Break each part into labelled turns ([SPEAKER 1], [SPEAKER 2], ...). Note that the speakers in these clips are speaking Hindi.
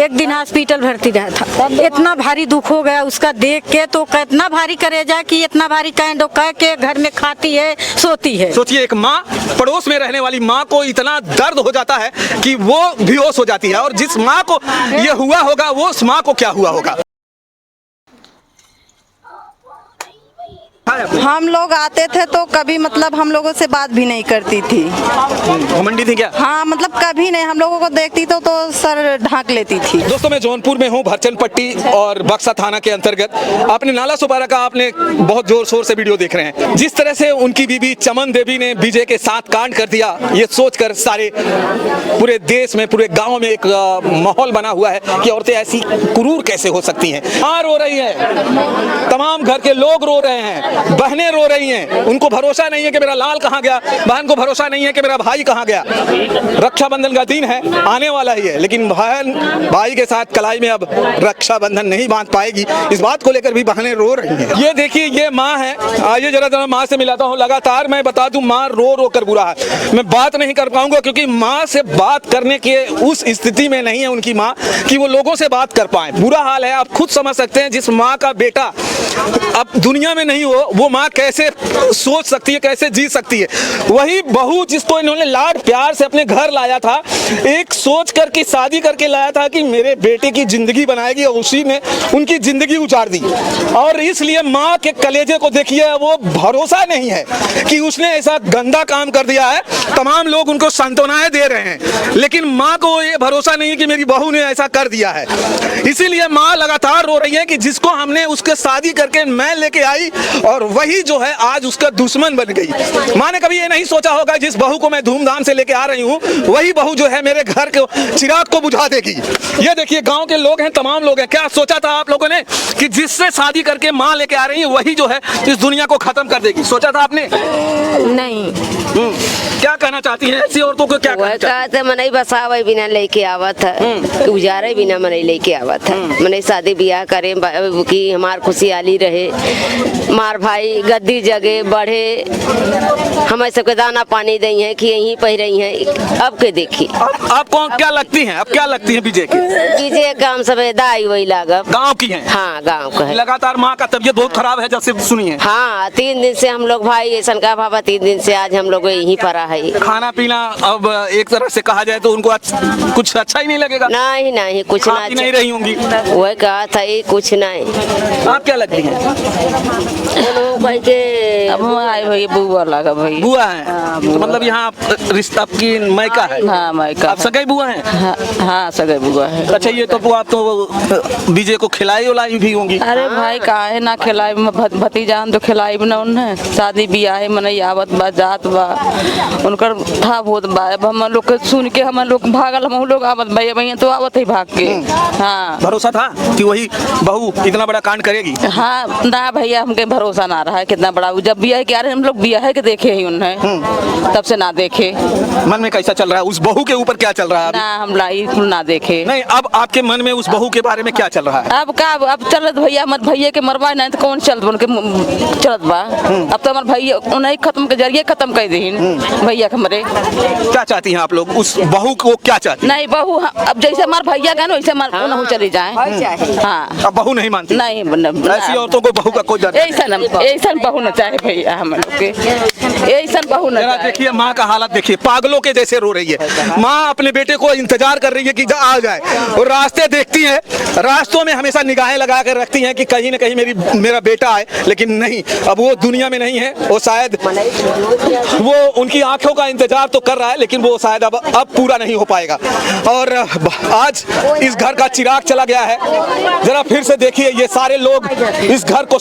[SPEAKER 1] 1 दिन हॉस्पिटल भर्ती रहा था। इतना भारी दुख हो गया उसका देख के, तो कितना भारी करेजा कि इतना भारी कैंडो कह के घर में खाती है सोती है।
[SPEAKER 2] सोचिए एक माँ, पड़ोस में रहने वाली माँ को इतना दर्द हो जाता है कि वो बेहोश हो जाती है, और जिस माँ को ये हुआ होगा वो उस माँ को क्या हुआ होगा।
[SPEAKER 3] हम लोग आते थे तो कभी मतलब हम लोगों से बात भी नहीं करती थी।
[SPEAKER 2] घमंडी थी क्या?
[SPEAKER 3] हाँ मतलब कभी नहीं, हम लोगों को देखती तो सर ढांक लेती थी।
[SPEAKER 2] दोस्तों मैं जौनपुर में हूँ, भरचन पट्टी और बक्सा थाना के अंतर्गत। आपने नाला सुपारा का आपने बहुत जोर शोर से वीडियो देख रहे हैं। जिस तरह से उनकी बीबी चमन देवी ने विजय के साथ कांड कर दिया, ये सोचकर सारे पूरे देश में, पूरे गाँव में एक माहौल बना हुआ है कि औरतें ऐसी क्रूर कैसे हो सकती हैं। माँ रो रही है, तमाम घर के लोग रो रहे हैं, बहनें रो रही हैं, उनको भरोसा नहीं है कि मेरा लाल कहाँ गया, बहन को भरोसा नहीं है कि मेरा भाई कहाँ गया। रक्षाबंधन का दिन है, आने वाला ही है, लेकिन बहन भाई के साथ कलाई में अब रक्षाबंधन नहीं बांध पाएगी, इस बात को लेकर भी बहनें रो रही हैं। ये देखिए ये माँ है, आइए जरा माँ से मिलाता हूँ। लगातार मैं बता दूं माँ रो रो कर बुरा है। मैं बात नहीं कर पाऊंगा क्योंकि माँ से बात करने के उस स्थिति में नहीं है उनकी माँ कि वो लोगों से बात कर पाए। बुरा हाल है, आप खुद समझ सकते हैं। जिस माँ का बेटा अब दुनिया में नहीं हो, वो माँ कैसे सोच सकती है, कैसे जी सकती है। वही बहू जिसको इन्होंने लाड प्यार से अपने घर लाया था, एक सोच करके शादी करके लाया था कि मेरे बेटे की जिंदगी बनाएगी, और उसी ने उनकी जिंदगी उजाड़ दी। और इसलिए माँ के कलेजे को देखिए, वो भरोसा नहीं है कि उसने ऐसा गंदा काम कर दिया है। तमाम लोग उनको सांत्वनाएं दे रहे हैं, लेकिन माँ को ये भरोसा नहीं है कि मेरी बहू ने ऐसा कर दिया है। इसीलिए माँ लगातार रो रही है कि जिसको हमने उसके शादी करके मैं लेके आई, और वही जो है आज उसका दुश्मन बन गई। माँ ने कभी ये नहीं सोचा होगा जिस बहू को मैं धूमधाम से लेके आ रही हूँ, वही बहू जो है मेरे घर के चिराग को बुझा देगी। ये देखिए गांव के लोग हैं, तमाम लोग हैं। क्या सोचा था आप लोगों ने कि जिससे शादी करके माँ लेके आ रही है वही जो है इस दुनिया को खत्म कर देगी? सोचा था आपने?
[SPEAKER 1] नहीं।
[SPEAKER 2] क्या कहना चाहती हैं ऐसी औरतों को? क्या कहना चाहती हैं?
[SPEAKER 4] मनई बसावे बिना लेके आवत है, गुजारे बिना मनई लेके आवत है। मनई शादी ब्याह करे कि हमार खुशहाली रहे, मार भाई गद्दी जगे बढ़े, हमें सबके दाना पानी दई है कि यहीं पह रही हैं। अब के देखी
[SPEAKER 2] आपको क्या लगती हैं? अब क्या लगती हैं विजय की?
[SPEAKER 4] विजय काम सब दाई वही लागब
[SPEAKER 2] गाँव की है।
[SPEAKER 4] हाँ गाँव का है।
[SPEAKER 2] लगातार माँ का तबीयत बहुत खराब है, जब से सुनी है।
[SPEAKER 4] हाँ 3 दिन से हम लोग भाई ऐसा का भावा 3 दिन से आज हम लोग यहीं पर है।
[SPEAKER 2] खाना पीना अब एक तरह से कहा जाए तो उनको कुछ अच्छा ही नहीं लगेगा।
[SPEAKER 4] नहीं नहीं कुछ ना
[SPEAKER 2] नहीं रही होंगी।
[SPEAKER 4] वही कहा था ये कुछ नहीं।
[SPEAKER 2] आप क्या लगती हैं?
[SPEAKER 5] अब हम आए भाई बुआ लगा भाई।
[SPEAKER 2] बुआ है? तो मतलब यहाँ रिश्ता आपकी मायका है?
[SPEAKER 5] हाँ मायका।
[SPEAKER 2] आप सगाई बुआ हैं?
[SPEAKER 5] हाँ सगाई बुआ है।
[SPEAKER 2] अच्छा ये तो आप तो विजय को खिलाई उलाई भी होंगी?
[SPEAKER 5] अरे भाई काहे ना खिलाई, भतीजा हम तो खिलाई भी ना उन्हें। शादी ब्याह है मनई आवत बा जात बा, उनकर था बहुत बा। अब हम लोग के सुन के हम लोग भागल, हम लोग आवत भैया तो आवत ही भाग के। हाँ
[SPEAKER 2] भरोसा था कि वही बहू इतना बड़ा कांड करेगी?
[SPEAKER 5] हाँ ना भैया हमके भरोसा ना रहा है कितना बड़ा। जब ब्याह के आ रहे हम लोग ब्याह के देखे ही उन्हें, तब से ना देखे।
[SPEAKER 2] मन में कैसा चल रहा है? उस बहू के ऊपर क्या चल रहा है?
[SPEAKER 5] ना हम लाई ना देखे।
[SPEAKER 2] नहीं अब आपके मन में उस बहू के बारे में क्या चल रहा है?
[SPEAKER 5] अब का अब चलत भैया मत भैया के मरवाए नहीं तो कौन चलत उनके चलत बा। अब तो हमारे भैया उन्हें खत्म के जरिए खत्म कर दी भैया के मरे।
[SPEAKER 2] क्या चाहती हैं आप लोग? उस बहू को क्या चाहती?
[SPEAKER 5] नहीं बहू अब जैसे हमारे भैया का ना वैसे हमारे चली जाए। हाँ
[SPEAKER 2] अब बहू नहीं मानती?
[SPEAKER 5] नहीं
[SPEAKER 2] ऐसी औरतों को बहू का कोई डर नहीं?
[SPEAKER 5] ऐसा बहू न चाहे भैया हम लोग के, ऐसा बहू न चाहे।
[SPEAKER 2] देखिए माँ का हालत देखिए, पागलों के जैसे रो रही है। माँ अपने बेटे को इंतजार कर रही है कि आ जाए, और रास्ते देखती है, रास्तों में हमेशा निगाहें लगा कर रखती हैं कि कहीं न कहीं मेरा बेटा आए, लेकिन नहीं, अब वो दुनिया में नहीं है। वो शायद वो उनकी आंखों का इंतजार तो कर रहा है, लेकिन वो शायद अब पूरा नहीं हो पाएगा। और आज इस घर का चिराग चला गया है। जरा फिर से देखिए, ये सारे लोग इस घर को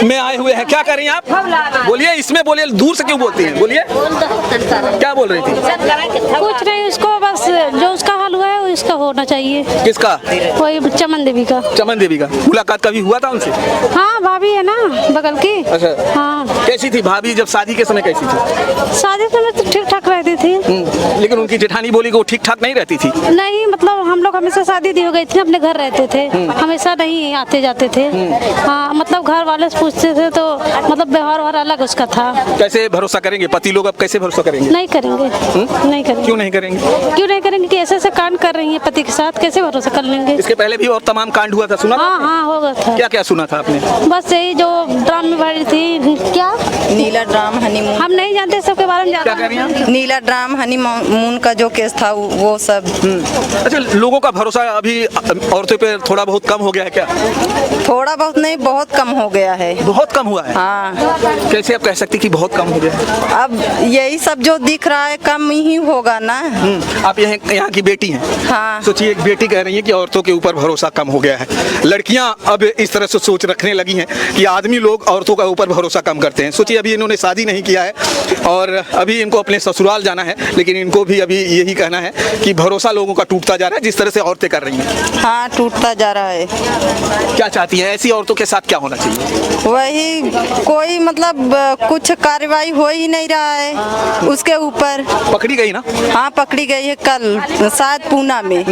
[SPEAKER 2] में आए हुए हैं। क्या कर रही हैं आप? बोलिए, इसमें बोलिए, दूर से क्यों बोलती हैं? बोलिए क्या बोल रही थी?
[SPEAKER 1] कुछ नहीं, उसको बस जो उसका हाल हुआ है इसका होना चाहिए।
[SPEAKER 2] किसका?
[SPEAKER 1] वही चमन देवी का।
[SPEAKER 2] चमन देवी का मुलाकात कभी हुआ था उनसे?
[SPEAKER 1] हाँ भाभी है ना बगल की।
[SPEAKER 2] अच्छा
[SPEAKER 1] हाँ।
[SPEAKER 2] कैसी थी भाभी जब शादी के समय? कैसी थी
[SPEAKER 1] शादी समय तो ठीक ठाक रहती थी।
[SPEAKER 2] लेकिन उनकी जेठानी बोली कि वो ठीक ठाक नहीं रहती थी।
[SPEAKER 1] नहीं मतलब हम लोग हमेशा शादी दी हो गई थी, अपने घर रहते थे, हमेशा नहीं आते जाते थे। हाँ मतलब घर वाले से पूछते थे तो मतलब व्यवहार अलग उसका था।
[SPEAKER 2] कैसे भरोसा भरोसा करेंगे? पति लोग अब कैसे भरोसा करेंगे?
[SPEAKER 6] नहीं करेंगे, नहीं करेंगे।
[SPEAKER 2] क्यों नहीं करेंगे?
[SPEAKER 6] क्यों नहीं करेंगे कि ऐसे ऐसे कांड कर रही है पति के साथ, कैसे भरोसा कर लेंगे?
[SPEAKER 2] इसके पहले भी और तमाम कांड हुआ था, सुना?
[SPEAKER 6] हाँ हाँ हो गया था।
[SPEAKER 2] क्या क्या सुना था आपने?
[SPEAKER 6] बस यही जो ड्राम में भरी थी, क्या
[SPEAKER 3] नीला ड्राम हनीमून,
[SPEAKER 6] हम नहीं जानते सबके बारे में
[SPEAKER 2] क्या
[SPEAKER 6] ज्यादा।
[SPEAKER 2] कह रही हैं?
[SPEAKER 3] नीला ड्राम हनीमून का जो केस था वो सब।
[SPEAKER 2] अच्छा, लोगों का भरोसा अभी औरतों पे थोड़ा बहुत कम हो गया है क्या?
[SPEAKER 3] थोड़ा बहुत नहीं, बहुत कम हो गया है।
[SPEAKER 2] बहुत कम हुआ है?
[SPEAKER 3] हाँ,
[SPEAKER 2] कैसे आप कह सकती कि बहुत कम हो गया है?
[SPEAKER 3] अब यही सब जो दिख रहा है कम ही होगा ना।
[SPEAKER 2] आप यहाँ की बेटी हैं।
[SPEAKER 3] हाँ,
[SPEAKER 2] सोचिए, एक बेटी कह रही है कि औरतों के ऊपर भरोसा कम हो गया है। लड़कियां अब इस तरह से सोच रखने लगी हैं कि आदमी लोग औरतों का ऊपर भरोसा कम करते हैं। सोचिए, अभी इन्होंने शादी नहीं किया है और अभी इनको अपने ससुराल जाना है, लेकिन इनको भी अभी यही कहना है कि भरोसा लोगों का टूटता जा रहा है जिस तरह से औरतें कर रही हैं।
[SPEAKER 3] हाँ टूटता जा रहा है।
[SPEAKER 2] क्या चाहती हैं? ऐसी औरतों के साथ क्या होना चाहिए?
[SPEAKER 3] वही कोई मतलब कुछ कार्रवाई हो ही नहीं रहा है उसके ऊपर।
[SPEAKER 2] पकड़ी गई ना?
[SPEAKER 3] हाँ पकड़ी गई है कल, शायद पूना में।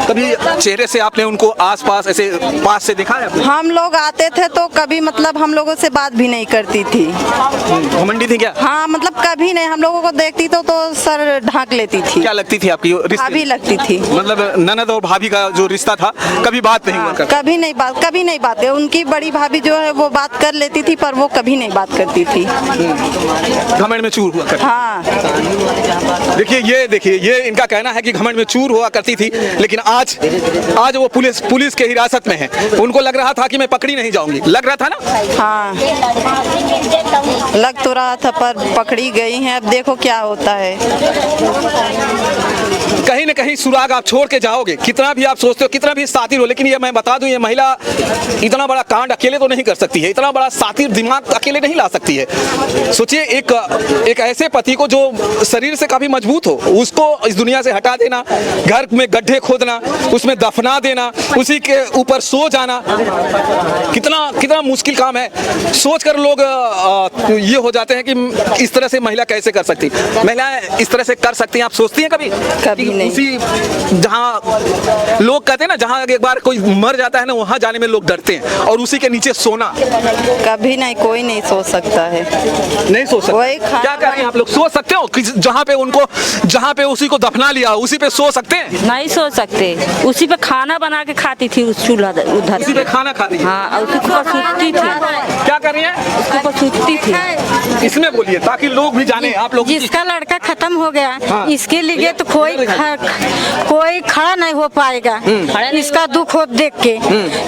[SPEAKER 2] कभी चेहरे से आपने उनको आसपास ऐसे पास से देखा है आपने?
[SPEAKER 3] हम लोग आते थे तो कभी मतलब हम लोगों से बात भी नहीं करती थी।
[SPEAKER 2] घमंडी थी क्या?
[SPEAKER 3] हाँ मतलब कभी नहीं, हम लोगों को देखती तो सर ढांक लेती थी।
[SPEAKER 2] क्या लगती थी आपकी रिश्ते?
[SPEAKER 3] भाभी लगती थी।
[SPEAKER 2] मतलब ननद और भाभी का जो रिश्ता था, कभी बात नहीं हुआ करता?
[SPEAKER 3] कभी नहीं बात। उनकी बड़ी भाभी जो है वो बात कर लेती थी पर वो कभी नहीं बात करती थी।
[SPEAKER 2] घमंड में चूर हुआ करती?
[SPEAKER 3] हाँ
[SPEAKER 2] देखिए ये इनका कहना है कि घमंड में चूर हुआ करती थी, लेकिन आज वो पुलिस के हिरासत में है। उनको लग रहा था कि मैं पकड़ी नहीं जाऊंगी, लग रहा था ना?
[SPEAKER 3] हाँ लग तो रहा था पर पकड़ी गई हैं। अब देखो क्या होता है।
[SPEAKER 2] कहीं न कहीं सुराग आप छोड़ के जाओगे, कितना भी आप सोचते हो, कितना भी सातिर हो, लेकिन ये मैं बता दूं, ये महिला इतना बड़ा कांड अकेले तो नहीं कर सकती है, इतना बड़ा सातिर दिमाग अकेले नहीं ला सकती है। सोचिए, एक ऐसे पति को जो शरीर से काफी मजबूत हो, उसको इस दुनिया से हटा देना, घर में गड्ढे खोदना, उसमें दफना देना, उसी के ऊपर सो जाना, कितना मुश्किल काम है। सोचकर लोग ये हो जाते हैं कि इस तरह से महिला कैसे कर सकती, महिलाएं इस तरह से कर सकती हैं? आप सोचती हैं कभी
[SPEAKER 3] नहीं।
[SPEAKER 2] उसी जहाँ लोग कहते हैं ना, जहाँ एक बार कोई मर जाता है ना, वहाँ जाने में लोग डरते हैं, और उसी के नीचे सोना?
[SPEAKER 3] कभी नहीं, कोई नहीं सोच सकता है।
[SPEAKER 2] नहीं सोच सकते? क्या कह रहे हैं आप लोग? सोच सकते हो कि जहाँ पे उसी को दफना लिया उसी पे सो सकते हैं?
[SPEAKER 7] नहीं सोच सकते। उसी पे खाना बना के खाती थी उस चूल्हा उधर।
[SPEAKER 2] उसी पे खाना खाती?
[SPEAKER 7] हाँ, उसी के ऊपर सूतती थी।
[SPEAKER 2] क्या कर रही है?
[SPEAKER 7] उसके ऊपर सूतती थी।
[SPEAKER 2] इसमें बोलिए ताकि लोग भी जाने, आप लोग।
[SPEAKER 1] जिसका लड़का खत्म हो गया,
[SPEAKER 2] हाँ।
[SPEAKER 1] इसके लिए तो कोई खड़ा नहीं हो पाएगा। इसका दुख हो देख के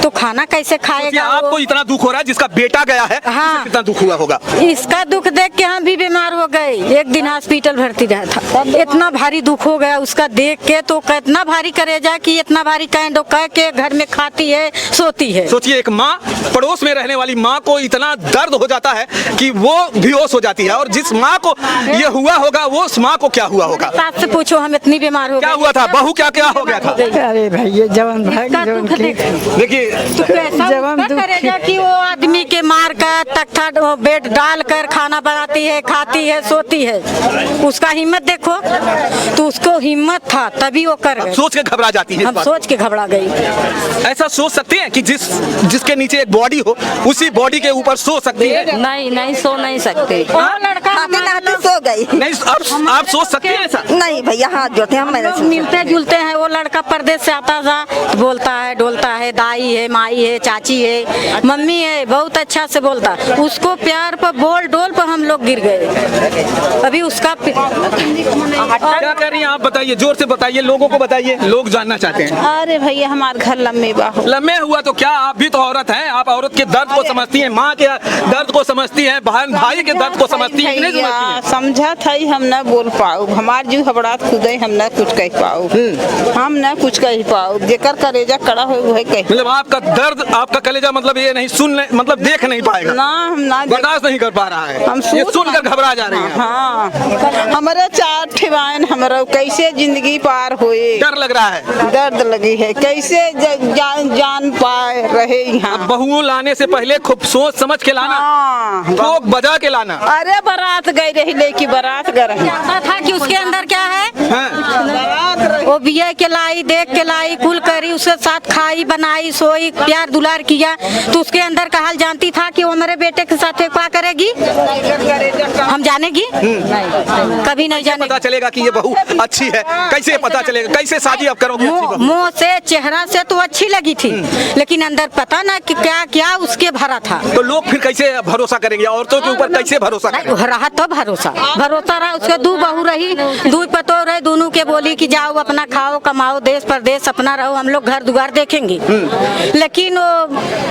[SPEAKER 1] तो खाना कैसे खाएगा?
[SPEAKER 2] आपको इतना दुख हो रहा है, जिसका बेटा गया है,
[SPEAKER 1] हाँ।
[SPEAKER 2] कितना दुख हुआ होगा?
[SPEAKER 1] इसका दुख देख के हम भी बीमार हो गए। एक दिन हॉस्पिटल भर्ती रहा था, इतना भारी दुख हो गया उसका देख के, तो कितना भारी करेजा कि इतना भारी कांड कह के घर में खाती है, सोती है।
[SPEAKER 2] सोचिए, एक माँ, पड़ोस में रहने वाली माँ को इतना दर्द हो जाता है कि वो बेहोश हो जाती है, और जिस माँ को ये हुआ होगा वो उस माँ को क्या हुआ होगा?
[SPEAKER 1] सास से पूछो, हम इतनी बीमार हो गए।
[SPEAKER 2] क्या हुआ था? बहू क्या हो गया था?
[SPEAKER 8] अरे भाई ये जवान भाई
[SPEAKER 2] देखिए,
[SPEAKER 8] जवान दुख
[SPEAKER 1] करेगा कि वो आदमी के मार कर तख्ता बेड डाल कर खाना बनाती है, खाती है, सोती है। उसका हिम्मत देखो, तो उसको हिम्मत था तभी वो कर गए।
[SPEAKER 2] सोच के घबरा जाती है।
[SPEAKER 1] हम सोच के घबरा गई।
[SPEAKER 2] ऐसा सोच सकते हैं कि जिसके नीचे एक बॉडी हो, उसी बॉडी के ऊपर सो सकती है?
[SPEAKER 7] नहीं सो नहीं सकते।
[SPEAKER 1] लड़का
[SPEAKER 3] सो गई।
[SPEAKER 2] नहीं, आप सोच सकते हैं ऐसा?
[SPEAKER 3] नहीं भैया, हाथ जोड़ते हैं, हम
[SPEAKER 1] मिलते जुलते हैं। वो लड़का परदेश से आता था, बोलता है, डोलता है, दाई है, माई है, चाची है, मम्मी है, बहुत अच्छा से बोलता। उसको प्यार पर बोल डोल पर हम लोग गिर गए। अभी उसका
[SPEAKER 2] क्या कर रही हैं आप? बताइए, जोर से बताइए, लोगों को बताइए, लोग जानना चाहते हैं।
[SPEAKER 8] अरे भैया हमारे घर लम्बे बाहु।
[SPEAKER 2] लम्बे हुआ तो क्या, आप भी तो औरत हैं, आप औरत के दर्द को समझती हैं, माँ के दर्द को समझती हैं, बहन भाई के दर्द को समझती हैं कि नहीं समझती हैं?
[SPEAKER 8] समझा था हम न बोल पाऊ, हमार जीव घबरात खुदे, हम न कुछ कह पाऊ, हम न कुछ कह पाऊ। जेकर कलेजा कड़ा हो वही कह।
[SPEAKER 2] मतलब आपका दर्द, आपका कलेजा मतलब ये नहीं सुन, मतलब देख नहीं पाएगा
[SPEAKER 8] ना, हम ना
[SPEAKER 2] बर्दाश्त नहीं कर पा रहा है,
[SPEAKER 8] हम
[SPEAKER 2] ये सुनकर घबरा जा रही है।
[SPEAKER 8] हाँ, हमारे 4 ठेवान, हमारा कैसे जिंदगी पार होए,
[SPEAKER 2] डर लग रहा है,
[SPEAKER 8] दर्द लगी है, कैसे जान पाए रहे यहाँ।
[SPEAKER 2] बहुओं लाने से पहले खूब सोच समझ के लाना, ठोक बजा के लाना।
[SPEAKER 8] अरे बारात गई रही, लेकी बारात गए रही।
[SPEAKER 1] पता था कि उसके अंदर क्या है।
[SPEAKER 8] बारात रही।
[SPEAKER 1] वो बिया के लाई, देख के लाई, कुल करी, उसके साथ खाई, बनाई, सोई, प्यार दुलार किया, तो उसके अंदर का हाल जानती था कि वो मेरे बेटे के साथ क्या करेगी, हम जानेगी कभी नहीं जाने।
[SPEAKER 2] पता चलेगा कि ये बहू अच्छी है, कैसे पता चलेगा, कैसे शादी आप करोगे अच्छी बहू?
[SPEAKER 1] मुंह से चेहरा से तो अच्छी लगी थी, लेकिन अंदर पता ना कि क्या क्या उसके भरा था।
[SPEAKER 2] तो लोग फिर कैसे भरोसा करेंगे, औरतों के ऊपर कैसे भरोसा करेंगे?
[SPEAKER 1] रहा तो भरोसा रहा, उसके दो बहू रही, दो पतो रहे, दोनों के बोली कि जाओ अपना खाओ कमाओ देश परदेश अपना रहो, हम लोग घर दुआर देखेंगे। लेकिन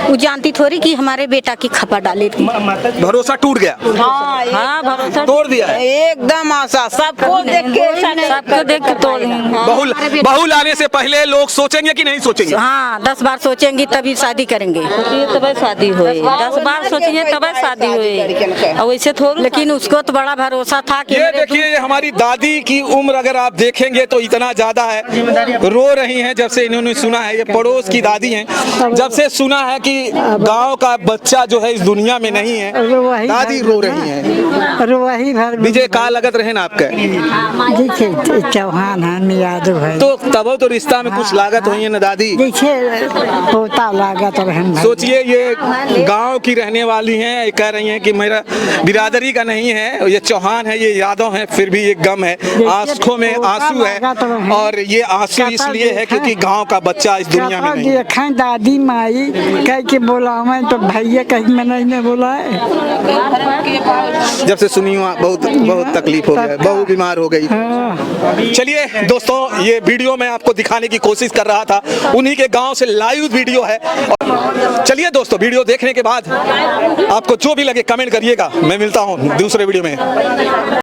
[SPEAKER 1] वो जानती थोड़ी कि हमारे बेटा की खपा डाली थी।
[SPEAKER 2] भरोसा टूट गया,
[SPEAKER 1] हाँ भरोसा
[SPEAKER 2] तोड़ दिया है।
[SPEAKER 8] एकदम आशा सबको देख के
[SPEAKER 5] सबको देख के तोड़ देंगे।
[SPEAKER 2] बहू लाने से पहले लोग सोचेंगे कि नहीं सोचेंगे?
[SPEAKER 1] हाँ 10 बार सोचेंगी तभी शादी करेंगे।
[SPEAKER 5] तब शादी हुई, 10 बार सोचिए तब शादी हुई, और वैसे थोड़ा।
[SPEAKER 1] लेकिन उसको तो बड़ा भरोसा था कि
[SPEAKER 2] ये देखिए हमारी दादी की उम्र अगर आप देखेंगे तो इतना ज्यादा है, रो रही हैं जब से इन्होंने सुना है, ये पड़ोस की दादी हैं, जब से सुना है कि गांव का बच्चा जो है इस दुनिया में नहीं है, दादी रो रही हैं।
[SPEAKER 9] वही भर
[SPEAKER 2] विजय का लगत रहे ना आपके
[SPEAKER 9] चौहान है यादव है,
[SPEAKER 2] तो तब तो रिश्ता में कुछ लागत हुई है ना दादी?
[SPEAKER 9] देखिए पोता लागत रहन।
[SPEAKER 2] सोचिए ये गांव की रहने वाली हैं, ये कह रही हैं कि मेरा बिरादरी का नहीं है, ये चौहान है, ये यादव है, फिर भी ये गम है, आंखों में आंसू है, और ये आंसू इसलिए है क्योंकि गांव का बच्चा इस दुनिया में नहीं है।
[SPEAKER 9] दादी माई कह के बोला मैं तो भैया कहीं मैं नहीं बोला है।
[SPEAKER 2] जब से सुनी बहुत तकलीफ हो गया, बहू बीमार हो गई। चलिए दोस्तों, ये वीडियो मैं आपको दिखाने की कोशिश कर रहा था, उन्हीं के गांव से लाइव वीडियो है। चलिए दोस्तों, वीडियो देखने के बाद आपको जो भी लगे कमेंट करिएगा। मैं मिलता हूं दूसरे वीडियो में।